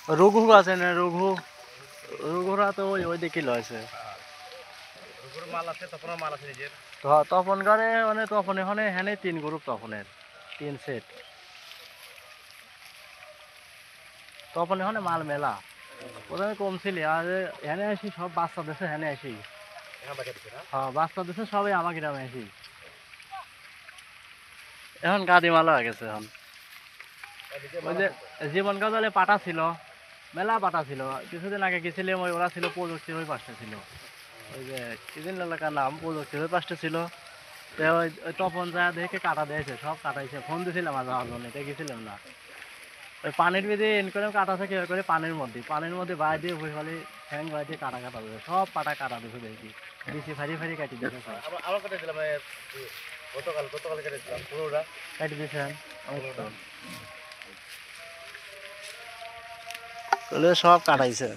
রঘু আছে না রঘু, রঘুরা তো ওই দিকে লয়েছে। রঘুর মাল আছে, তপনের মাল আছে নিজের। তপন গারে মানে তপন এখানে হ্যাঁ 3 গ্রুপ তপনের 3 সেট। তপন এখানে মাল মেলা প্রথমে কম ছিল আর এনে আসি সব বাচ্চা দেশে এনে আসি। হ্যাঁ বাচ্চা দেশে সবাই আমার গ্রামে আসি। এখন গাদি মালা হয়ে গেছে। এখন ওই যে জীবন গজলে পাটা ছিল, মেলা পাটা ছিল। কিছুদিন আগে গেছিলাম, ওরা ছিল প্রযুক্তির ওই পাশটা ছিল। ওই যে কিছুদিন এলাকার নাম প্রযুক্তির ওই পাশটা ছিল। ওই তপন যা দেখে কাটা দিয়েছে, সব কাটাইছে। ফোন দিয়েছিলাম আর যাওয়ার জন্য, এটা গেছিলাম না। ওই পানির ভিতরে এন করে কাটাছে কি করে, পানির মধ্যে বাইরে দিয়ে বসে খালি ফ্যাং বাইরে দিয়ে কাটা দেবে, সব পাটা কাটা দিয়েছে দেখি। বেশি ফারি ফারি কাটি দিয়েছে সব। আমার কেটে দিলাম গতকাল কেটে দিলাম পুরোটা কাটি দিয়েছেন সব কাটাইছে।